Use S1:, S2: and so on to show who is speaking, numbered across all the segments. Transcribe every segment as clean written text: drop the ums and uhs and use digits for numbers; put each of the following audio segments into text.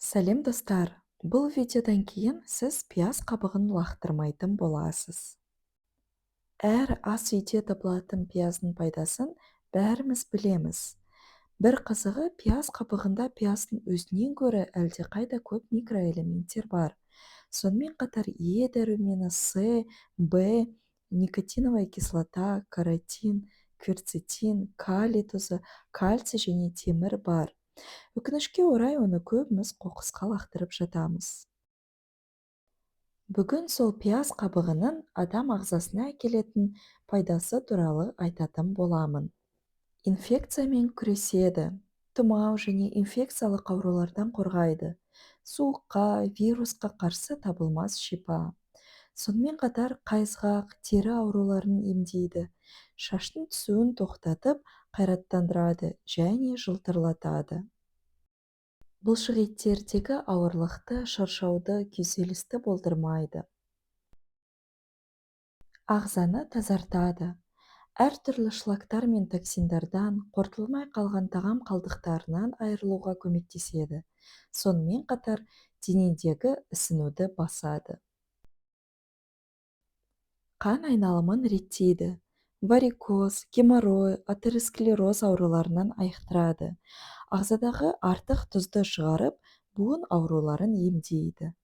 S1: Сәлем достар! Бұл видеодан кейін сіз пияз қабығын лақтырмайтын боласыз. Әр ас үйде табылатын пияздың пайдасын бәріміз білеміз. Бір қызығы, пияз қабығында пияздың өзінен гөрі әлдеқайда көп микроэлементтер бар. Сонымен қатар Е дәрумені С, В, никотиновая кислота, каротин, кверцетин, калий тұзы, кальций және темір бар. Өкінішке орай оны көбіміз қоқысқа лақтырып жатамыз. Бүгін сол пияз қабығының адам ағзасына әкелетін пайдасы туралы айтатын боламын. Инфекциямен күреседі. Тұмау және инфекциялық аурулардан қорғайды. Суыққа, вирусқа қарсы табылмас шипа. Сонымен қатар қайызғақ, тері ауруларын емдейді. Шаштың түсуін тоқтатып, қайраттандырады және жылтырлатады. Бұлшықеттердегі ауырлықты, шаршауды, күйзелісті болдырмайды. Ағзаны тазартады. Әртүрлі шлактар мен токсиндардан, қорытылмай қалған тағам қалдықтарынан айырылуға көмектеседі. Сонымен қатар денедегі ісінуді басады. Қан айналымын реттейді. Варикоз, геморрой, атеросклероз ауруларынан айықтырады. Ағзадағы артық тұзды шығарып, буын ауруларын емдейді.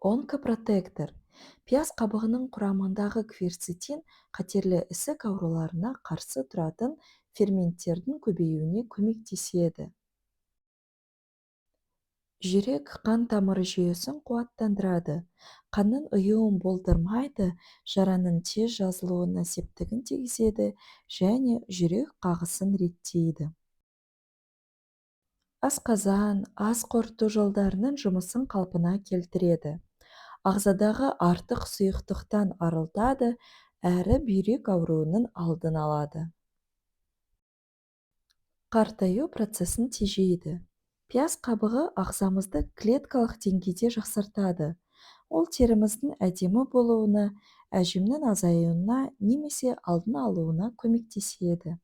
S1: Онкопротектор. Пияз қабығының құрамындағы кверцетин қатерлі ісік ауруларына қарсы тұратын ферменттердің көбеюіне көмектеседі. Жүрек қан тамыры жүйесін қуаттандырады. Қанның ұйуын болдырмайды, жараның тез жазылуына септігін тигізеді және жүрек қағысын реттейді. Асқазан, ас қорыту жолдарының жұмысын қалпына келтіреді. Ағзадағы артық сұйықтықтан арылтады, әрі бүйрек ауруының алдын алады. Қартаю процесін тежейді. Пияз қабығы ағзамызды клеткалық деңгейде жақсартады. Ол теріміздің әдемі болуына, әжімнің азаюына немесе алдын алуына көмектеседі.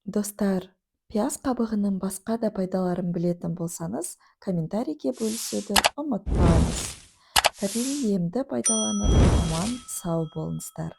S1: Достар, пияз қабығының басқа да пайдаларын білетін болсаңыз, комментарийге бөлісуді ұмытпаңыз. Табиғи емді пайдаланып, аман сау болыңыздар.